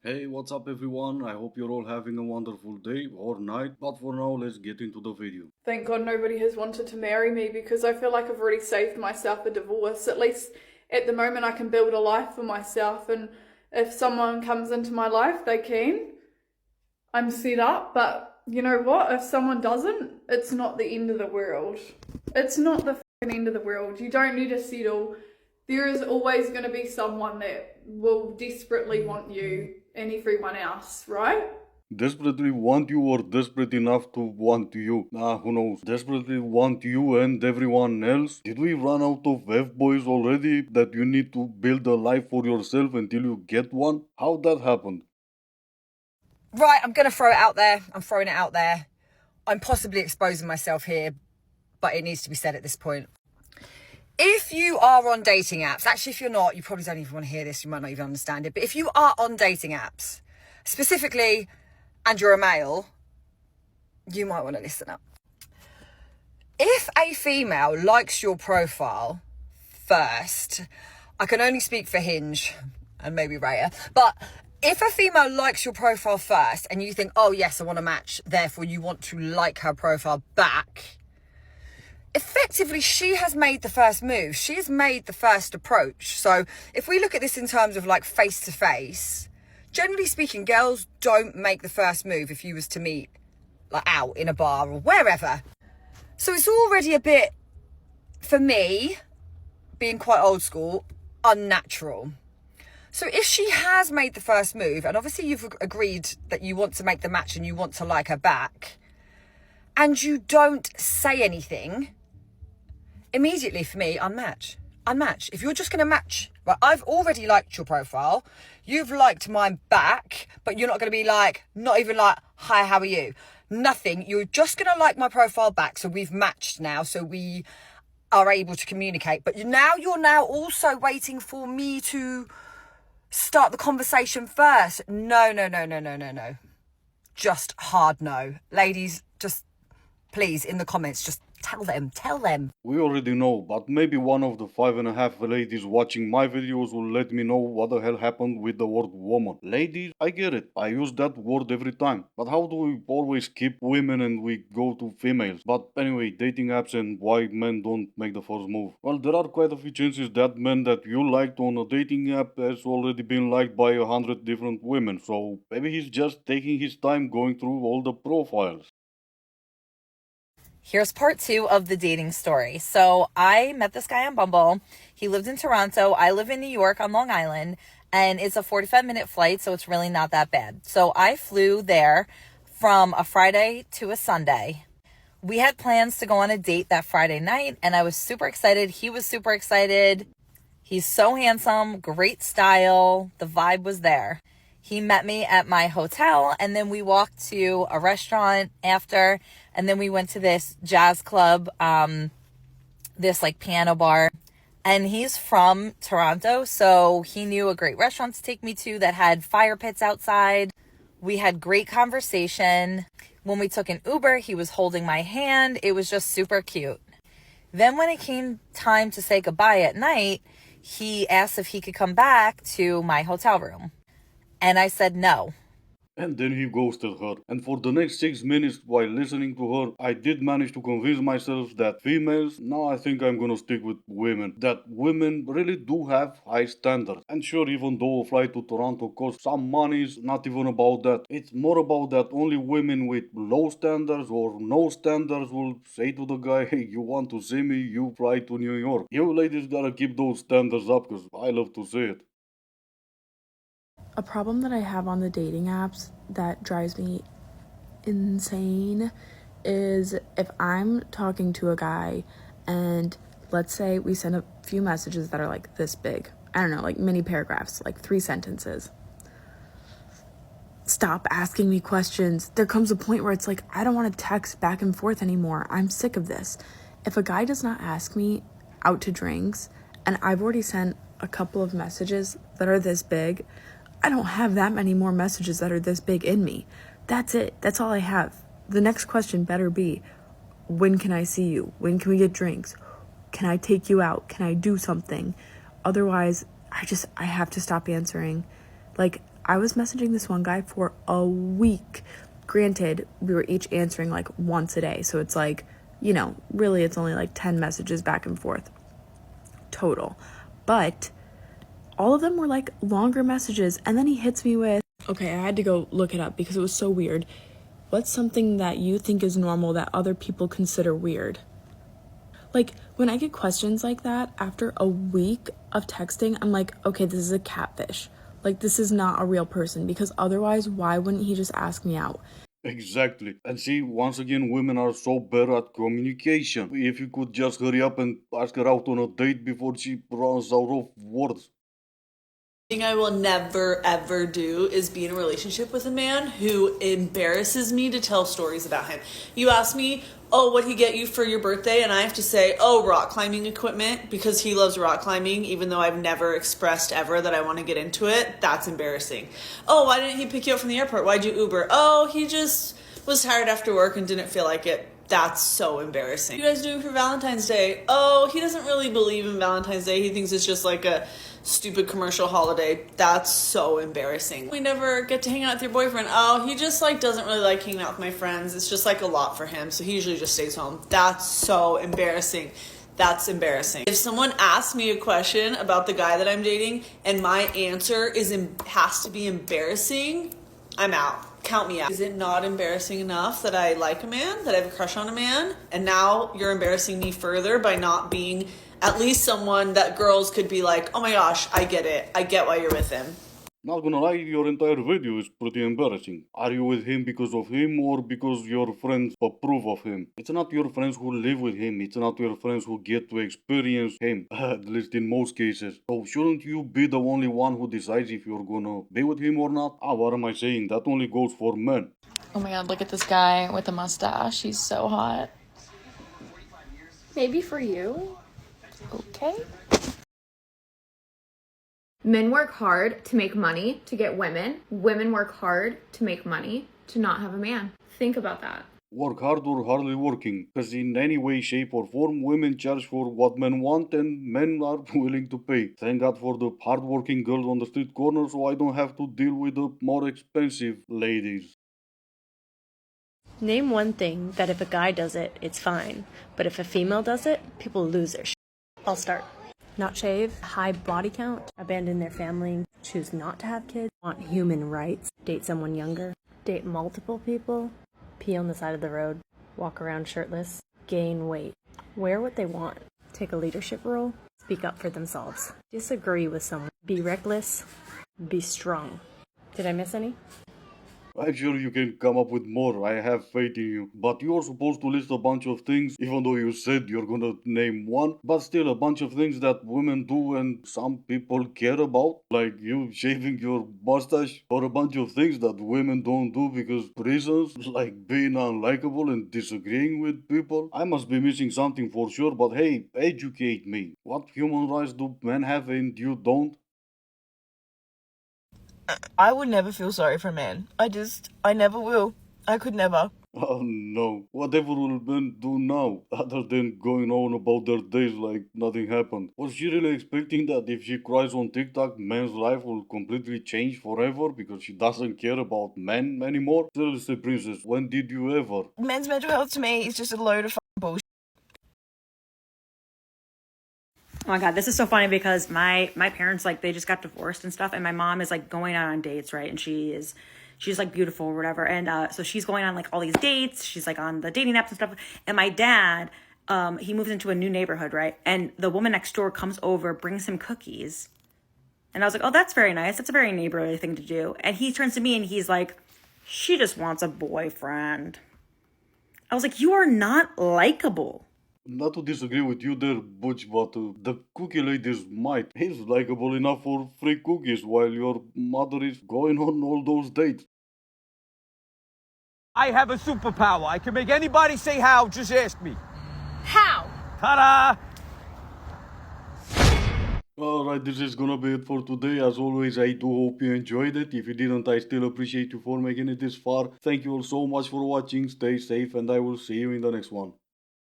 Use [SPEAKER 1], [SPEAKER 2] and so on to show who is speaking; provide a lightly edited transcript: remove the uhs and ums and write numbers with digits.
[SPEAKER 1] Hey, what's up everyone? I hope you're all having a wonderful day or night, but for now, let's get into the video.
[SPEAKER 2] Thank God nobody has wanted to marry me because I feel like I've already saved myself a divorce. At least at the moment, I can build a life for myself. And if someone comes into my life, they can. I'm set up. But you know what? If someone doesn't, it's not the end of the world. It's not the fucking end of the world. You don't need to settle. There is always going to be someone that will desperately want you and everyone else, right?
[SPEAKER 1] Desperately want you or desperate enough to want you? Who knows? Desperately want you and everyone else? Did we run out of F-boys already that you need to build a life for yourself until you get one? How that happened?
[SPEAKER 3] Right, I'm going to throw it out there. I'm throwing it out there. I'm possibly exposing myself here, but it needs to be said at this point. If you are on dating apps, actually, if you're not, you probably don't even want to hear this. You might not even understand it. But if you are on dating apps, specifically, and you're a male, you might want to listen up. If a female likes your profile first, I can only speak for Hinge and maybe Raya, but if a female likes your profile first and you think, oh yes, I want to match, therefore you want to like her profile back, effectively she has made the first move. She has made the first approach. So if we look at this in terms of like face to face, generally speaking, girls don't make the first move if you was to meet like out in a bar or wherever. So it's already a bit, for me, being quite old school, unnatural. So if she has made the first move, and obviously you've agreed that you want to make the match and you want to like her back, and you don't say anything, immediately for me, unmatch. Unmatch. If you're just going to match, right, I've already liked your profile, you've liked mine back, but you're not going to be like, not even like, hi, how are you? Nothing. You're just going to like my profile back. So we've matched now. So we are able to communicate. But you're now also waiting for me to start the conversation first. No, no, no, no, no, no, no. Just hard no. Ladies, just please, in the comments, just tell them.
[SPEAKER 1] We already know, but maybe one of the 5.5 ladies watching my videos will let me know what the hell happened with the word woman. Ladies, I get it. I use that word every time. But how do we always skip women and we go to females? But anyway, dating apps and why men don't make the first move. Well, there are quite a few chances that man that you liked on a dating app has already been liked by 100 different women. So maybe he's just taking his time going through all the profiles.
[SPEAKER 3] Here's part 2 of the dating story. So I met this guy on Bumble. He lived in Toronto. I live in New York on Long Island, and it's a 45-minute flight, so it's really not that bad. So I flew there from a Friday to a Sunday. We had plans to go on a date that Friday night, and I was super excited. He was super excited. He's so handsome, great style. The vibe was there. He met me at my hotel, and then we walked to a restaurant after, and then we went to this jazz club, this like piano bar. And he's from Toronto, so he knew a great restaurant to take me to that had fire pits outside. We had great conversation. When we took an Uber, he was holding my hand. It was just super cute. Then when it came time to say goodbye at night, he asked if he could come back to my hotel room. And I said no.
[SPEAKER 1] And then he ghosted her. And for the next 6 minutes while listening to her, I did manage to convince myself that females, now I think I'm gonna stick with women. That women really do have high standards. And sure, even though a flight to Toronto costs some money, it's not even about that. It's more about that only women with low standards or no standards will say to the guy, hey, you want to see me, you fly to New York. You ladies gotta keep those standards up because I love to see it.
[SPEAKER 4] A problem that I have on the dating apps that drives me insane is if I'm talking to a guy and let's say we send a few messages that are like this big. I don't know, like mini paragraphs, like 3 sentences. Stop asking me questions. There comes a point where it's like, I don't want to text back and forth anymore. I'm sick of this. If a guy does not ask me out to drinks and I've already sent a couple of messages that are this big, I don't have that many more messages that are this big in me. That's it. That's all I have. The next question better be, when can I see you? When can we get drinks? Can I take you out? Can I do something? Otherwise, I have to stop answering. Like, I was messaging this one guy for a week. Granted, we were each answering like once a day. So it's like, you know, really it's only like 10 messages back and forth total. But all of them were like longer messages. And then he hits me with, okay, I had to go look it up because it was so weird. What's something that you think is normal that other people consider weird? Like, when I get questions like that after a week of texting, I'm like, okay, this is a catfish. Like, this is not a real person, because otherwise, why wouldn't he just ask me out?
[SPEAKER 1] Exactly. And see, once again, women are so better at communication. If you could just hurry up and ask her out on a date before she runs out of words.
[SPEAKER 5] Thing I will never ever do is be in a relationship with a man who embarrasses me to tell stories about him. You ask me, oh, what'd he get you for your birthday? And I have to say, oh, rock climbing equipment, because he loves rock climbing, even though I've never expressed ever that I want to get into it. That's embarrassing. Oh, why didn't he pick you up from the airport? Why'd you Uber? Oh, he just was tired after work and didn't feel like it. That's so embarrassing. What are you guys doing for Valentine's Day? Oh, he doesn't really believe in Valentine's Day. He thinks it's just like a stupid commercial holiday. That's so embarrassing. We never get to hang out with your boyfriend. Oh, he just like doesn't really like hanging out with my friends. It's just like a lot for him, so he usually just stays home. That's so embarrassing. That's embarrassing. If someone asks me a question about the guy that I'm dating and my answer has to be embarrassing, I'm out. Count me out. Is it not embarrassing enough that I like a man, that I have a crush on a man, and now you're embarrassing me further by not being at least someone that girls could be like, oh my gosh, I get it. I get why you're with him.
[SPEAKER 1] Not gonna lie, your entire video is pretty embarrassing. Are you with him because of him or because your friends approve of him? It's not your friends who live with him, it's not your friends who get to experience him, at least in most cases. So shouldn't you be the only one who decides if you're gonna be with him or not? Ah, what am I saying? That only goes for men.
[SPEAKER 6] Oh my god, look at this guy with the mustache. He's so hot. Maybe for you. Okay.
[SPEAKER 7] Men work hard to make money to get women. Women work hard to make money to not have a man. Think about that.
[SPEAKER 1] Work hard or hardly working, because in any way, shape or form, women charge for what men want and men are willing to pay. Thank God for the hardworking girls on the street corner so I don't have to deal with the more expensive ladies.
[SPEAKER 8] Name one thing that if a guy does it, it's fine. But if a female does it, people lose their shit. I'll start. Not shave, high body count, abandon their family, choose not to have kids, want human rights, date someone younger, date multiple people, pee on the side of the road, walk around shirtless, gain weight, wear what they want, take a leadership role, speak up for themselves, disagree with someone, be reckless, be strong. Did I miss any?
[SPEAKER 1] I'm sure you can come up with more, I have faith in you. But you're supposed to list a bunch of things, even though you said you're gonna name one. But still, a bunch of things that women do and some people care about. Like you shaving your mustache, or a bunch of things that women don't do because reasons, like being unlikable and disagreeing with people. I must be missing something for sure, but hey, educate me. What human rights do men have and you don't?
[SPEAKER 9] I would never feel sorry for men. I never will. I could never.
[SPEAKER 1] Oh no, whatever will men do now, other than going on about their days like nothing happened? Was she really expecting that if she cries on TikTok, men's life will completely change forever because she doesn't care about men anymore? Seriously, princess, when did you ever?
[SPEAKER 9] Men's mental health to me is just a load of bullshit.
[SPEAKER 10] Oh my god, this is so funny because my parents, like, they just got divorced and stuff, and my mom is like going out on dates, right? And she's like beautiful or whatever, and so she's going on like all these dates. She's like on the dating apps and stuff. And my dad, he moves into a new neighborhood, right? And the woman next door comes over, brings him cookies, and I was like, oh, that's very nice. That's a very neighborly thing to do. And he turns to me and he's like, she just wants a boyfriend. I was like, you are not likable.
[SPEAKER 1] Not to disagree with you there, Butch, but the cookie ladies might. He's likable enough for free cookies while your mother is going on all those dates.
[SPEAKER 11] I have a superpower. I can make anybody say how, just ask me.
[SPEAKER 7] How?
[SPEAKER 11] Ta-da!
[SPEAKER 1] Alright, this is gonna be it for today. As always, I do hope you enjoyed it. If you didn't, I still appreciate you for making it this far. Thank you all so much for watching. Stay safe and I will see you in the next one.